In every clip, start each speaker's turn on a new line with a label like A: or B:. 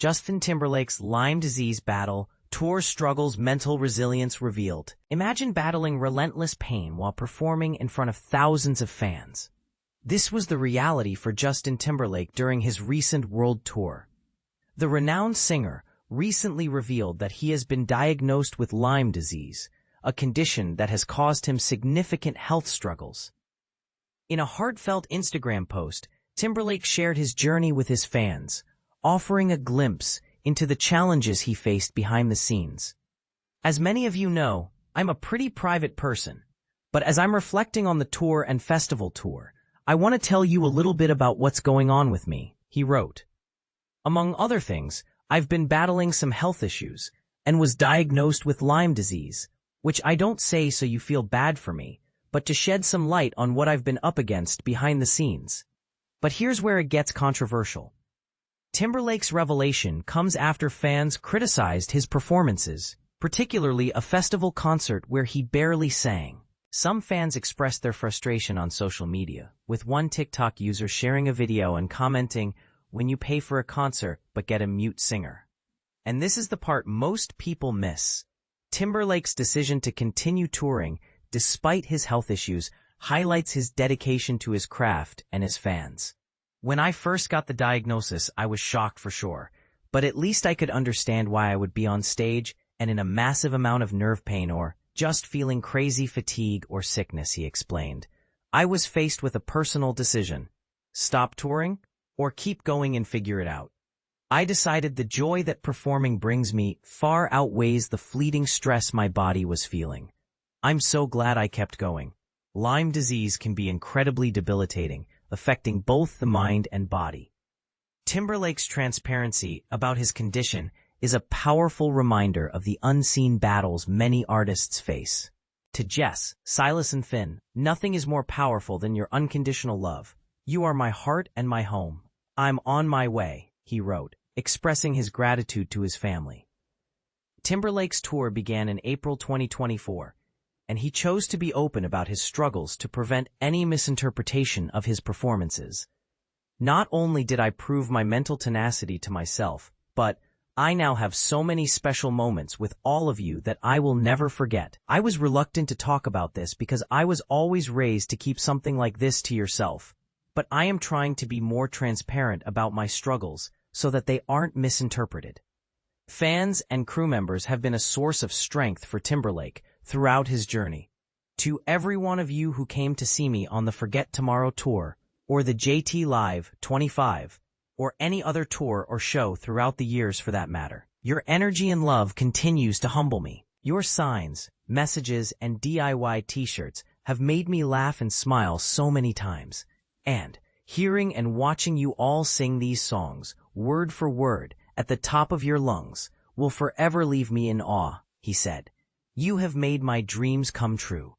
A: Justin Timberlake's Lyme disease battle, tour struggles, mental resilience revealed. Imagine battling relentless pain while performing in front of thousands of fans. This was the reality for Justin Timberlake during his recent world tour. The renowned singer recently revealed that he has been diagnosed with Lyme disease, a condition that has caused him significant health struggles. In a heartfelt Instagram post, Timberlake shared his journey with his fans, offering a glimpse into the challenges he faced behind the scenes. As many of you know, I'm a pretty private person, but as I'm reflecting on the tour and festival tour, I want to tell you a little bit about what's going on with me, he wrote. Among other things, I've been battling some health issues and was diagnosed with Lyme disease, which I don't say so you feel bad for me, but to shed some light on what I've been up against behind the scenes. But here's where it gets controversial. Timberlake's revelation comes after fans criticized his performances, particularly a festival concert where he barely sang. Some fans expressed their frustration on social media, with one TikTok user sharing a video and commenting, "When you pay for a concert but get a mute singer." And this is the part most people miss. Timberlake's decision to continue touring, despite his health issues, highlights his dedication to his craft and his fans. When I first got the diagnosis, I was shocked for sure, but at least I could understand why I would be on stage and in a massive amount of nerve pain or just feeling crazy fatigue or sickness, he explained. I was faced with a personal decision: stop touring or keep going and figure it out. I decided the joy that performing brings me far outweighs the fleeting stress my body was feeling. I'm so glad I kept going. Lyme disease can be incredibly debilitating, affecting both the mind and body. Timberlake's transparency about his condition is a powerful reminder of the unseen battles many artists face. To Jess, Silas and Finn, nothing is more powerful than your unconditional love. You are my heart and my home. I'm on my way, he wrote, expressing his gratitude to his family. Timberlake's tour began in April 2024, and he chose to be open about his struggles to prevent any misinterpretation of his performances. Not only did I prove my mental tenacity to myself, but I now have so many special moments with all of you that I will never forget. I was reluctant to talk about this because I was always raised to keep something like this to yourself, but I am trying to be more transparent about my struggles so that they aren't misinterpreted. Fans and crew members have been a source of strength for Timberlake throughout his journey. To every one of you who came to see me on the Forget Tomorrow tour, or the JT Live 25, or any other tour or show throughout the years for that matter, your energy and love continues to humble me. Your signs, messages, and DIY t-shirts have made me laugh and smile so many times. And hearing and watching you all sing these songs, word for word, at the top of your lungs, will forever leave me in awe, he said. You have made my dreams come true.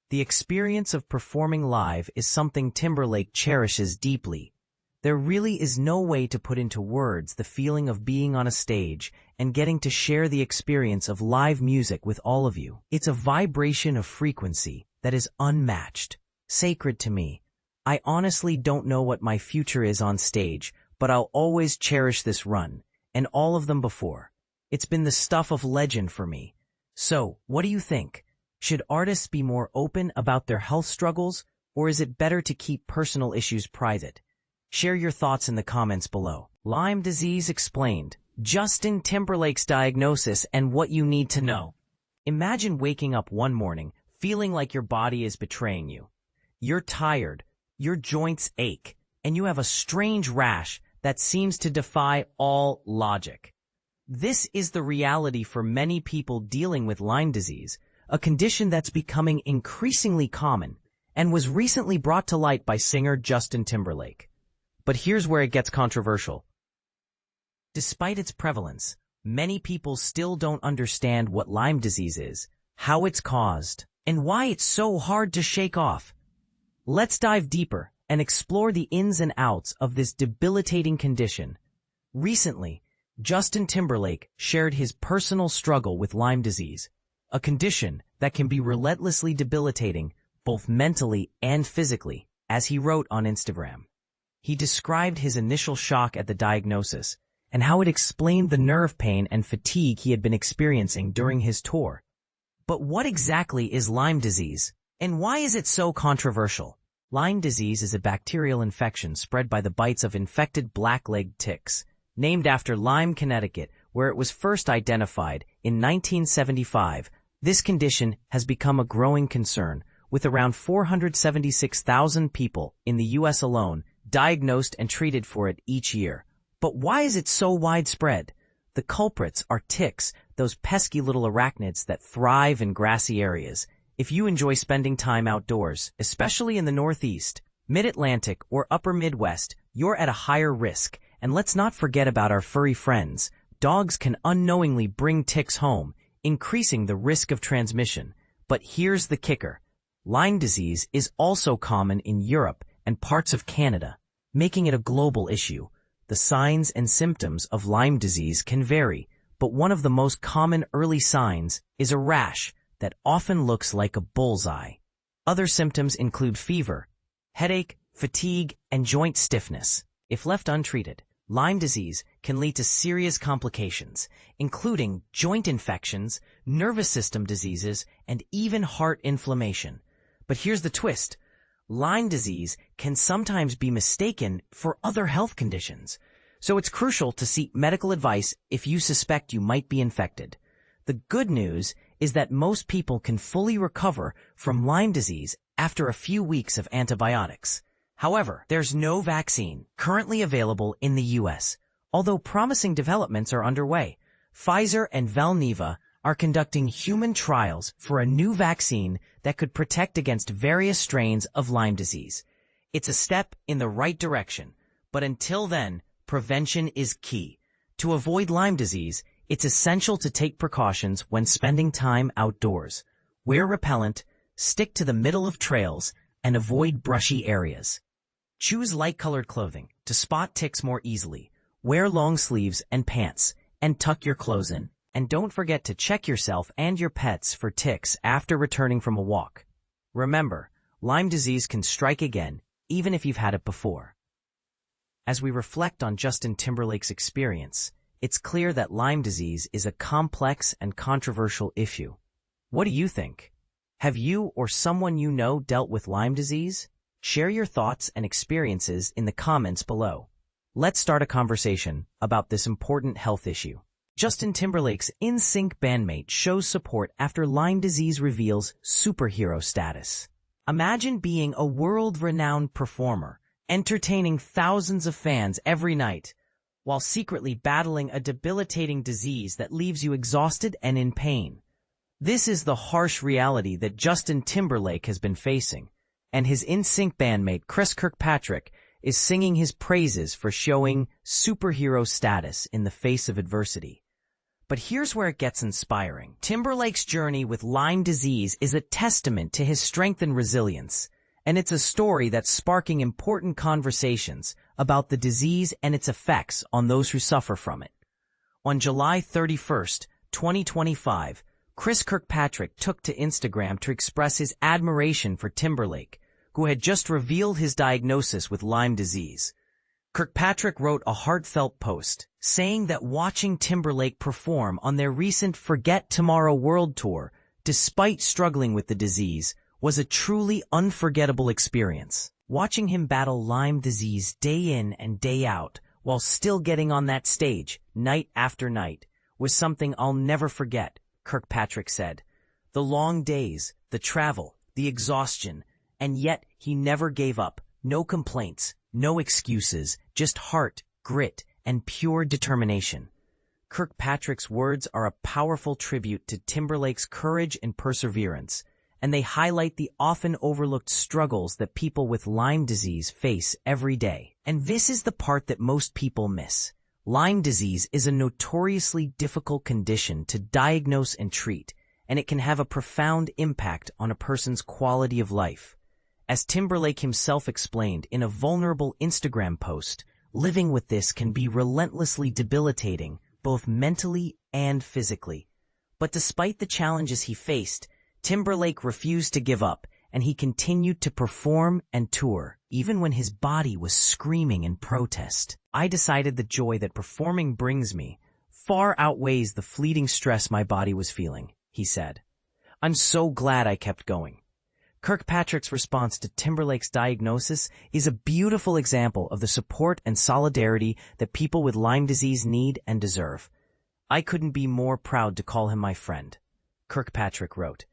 A: The experience of performing live is something Timberlake cherishes deeply. There really is no way to put into words the feeling of being on a stage and getting to share the experience of live music with all of you. It's a vibration of frequency that is unmatched, sacred to me. I honestly don't know what my future is on stage, but I'll always cherish this run, and all of them before. It's been the stuff of legend for me. So, what do you think? Should artists be more open about their health struggles, or is it better to keep personal issues private? Share your thoughts in the comments below. Lyme disease explained. Justin Timberlake's diagnosis and what you need to know. Imagine waking up one morning feeling like your body is betraying you. You're tired, your joints ache, and you have a strange rash that seems to defy all logic. This is the reality for many people dealing with Lyme disease, a condition that's becoming increasingly common and was recently brought to light by singer Justin Timberlake. But here's where it gets controversial. Despite its prevalence, many people still don't understand what Lyme disease is, how it's caused, and why it's so hard to shake off. Let's dive deeper and explore the ins and outs of this debilitating condition. Recently, Justin Timberlake shared his personal struggle with Lyme disease, a condition that can be relentlessly debilitating both mentally and physically, as he wrote on Instagram. He described his initial shock at the diagnosis and how it explained the nerve pain and fatigue he had been experiencing during his tour. But what exactly is Lyme disease, and why is it so controversial? Lyme disease is a bacterial infection spread by the bites of infected black-legged ticks, named after Lyme, Connecticut, where it was first identified in 1975. This condition has become a growing concern, with around 476,000 people in the U.S. alone diagnosed and treated for it each year. But why is it so widespread? The culprits are ticks, those pesky little arachnids that thrive in grassy areas. If you enjoy spending time outdoors, especially in the Northeast, Mid-Atlantic, or Upper Midwest, you're at a higher risk. And let's not forget about our furry friends. Dogs can unknowingly bring ticks home, increasing the risk of transmission. But here's the kicker. Lyme disease is also common in Europe and parts of Canada, making it a global issue. The signs and symptoms of Lyme disease can vary, but one of the most common early signs is a rash that often looks like a bullseye. Other symptoms include fever, headache, fatigue, and joint stiffness. If left untreated, Lyme disease can lead to serious complications, including joint infections, nervous system diseases, and even heart inflammation. But here's the twist. Lyme disease can sometimes be mistaken for other health conditions, so it's crucial to seek medical advice if you suspect you might be infected. The good news is that most people can fully recover from Lyme disease after a few weeks of antibiotics. However, there's no vaccine currently available in the U.S., although promising developments are underway. Pfizer and Valneva are conducting human trials for a new vaccine that could protect against various strains of Lyme disease. It's a step in the right direction, but until then, prevention is key. To avoid Lyme disease, it's essential to take precautions when spending time outdoors. Wear repellent, stick to the middle of trails, and avoid brushy areas. Choose light-colored clothing to spot ticks more easily. Wear long sleeves and pants, and tuck your clothes in. And don't forget to check yourself and your pets for ticks after returning from a walk. Remember, Lyme disease can strike again, even if you've had it before. As we reflect on Justin Timberlake's experience, it's clear that Lyme disease is a complex and controversial issue. What do you think? Have you or someone you know dealt with Lyme disease? Share your thoughts and experiences in the comments below. Let's start a conversation about this important health issue. Justin Timberlake's NSYNC bandmate shows support after Lyme disease reveals superhero status. Imagine being a world-renowned performer, entertaining thousands of fans every night, while secretly battling a debilitating disease that leaves you exhausted and in pain. This is the harsh reality that Justin Timberlake has been facing, and his NSYNC bandmate Chris Kirkpatrick is singing his praises for showing superhero status in the face of adversity. But here's where it gets inspiring. Timberlake's journey with Lyme disease is a testament to his strength and resilience, and it's a story that's sparking important conversations about the disease and its effects on those who suffer from it. On July 31st, 2025, Chris Kirkpatrick took to Instagram to express his admiration for Timberlake, who had just revealed his diagnosis with Lyme disease. Kirkpatrick wrote a heartfelt post, saying that watching Timberlake perform on their recent Forget Tomorrow World Tour, despite struggling with the disease, was a truly unforgettable experience. Watching him battle Lyme disease day in and day out, while still getting on that stage, night after night, was something I'll never forget, Kirkpatrick said. The long days, the travel, the exhaustion, and yet he never gave up. No complaints, no excuses, just heart, grit, and pure determination. Kirkpatrick's words are a powerful tribute to Timberlake's courage and perseverance, and they highlight the often overlooked struggles that people with Lyme disease face every day. And this is the part that most people miss. Lyme disease is a notoriously difficult condition to diagnose and treat, and it can have a profound impact on a person's quality of life. As Timberlake himself explained in a vulnerable Instagram post, living with this can be relentlessly debilitating, both mentally and physically. But despite the challenges he faced, Timberlake refused to give up, and he continued to perform and tour, even when his body was screaming in protest. I decided the joy that performing brings me far outweighs the fleeting stress my body was feeling, he said. I'm so glad I kept going. Kirkpatrick's response to Timberlake's diagnosis is a beautiful example of the support and solidarity that people with Lyme disease need and deserve. I couldn't be more proud to call him my friend, Kirkpatrick wrote.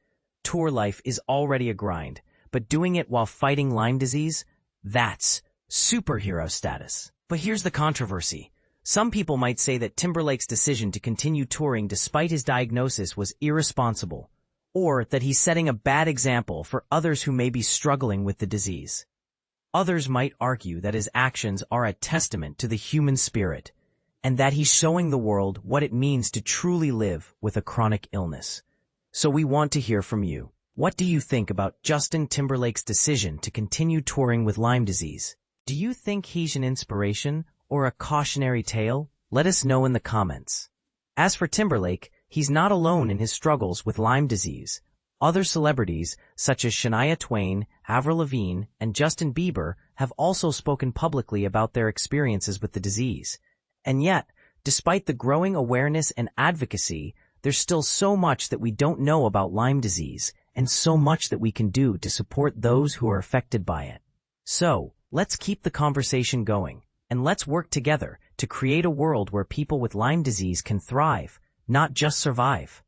A: Tour life is already a grind, but doing it while fighting Lyme disease, that's superhero status. But here's the controversy. Some people might say that Timberlake's decision to continue touring despite his diagnosis was irresponsible, or that he's setting a bad example for others who may be struggling with the disease. Others might argue that his actions are a testament to the human spirit, and that he's showing the world what it means to truly live with a chronic illness. So we want to hear from you. What do you think about Justin Timberlake's decision to continue touring with Lyme disease? Do you think he's an inspiration or a cautionary tale? Let us know in the comments. As for Timberlake, he's not alone in his struggles with Lyme disease. Other celebrities, such as Shania Twain, Avril Lavigne, and Justin Bieber, have also spoken publicly about their experiences with the disease. And yet, despite the growing awareness and advocacy, there's still so much that we don't know about Lyme disease, and so much that we can do to support those who are affected by it. So, let's keep the conversation going, and let's work together to create a world where people with Lyme disease can thrive, not just survive.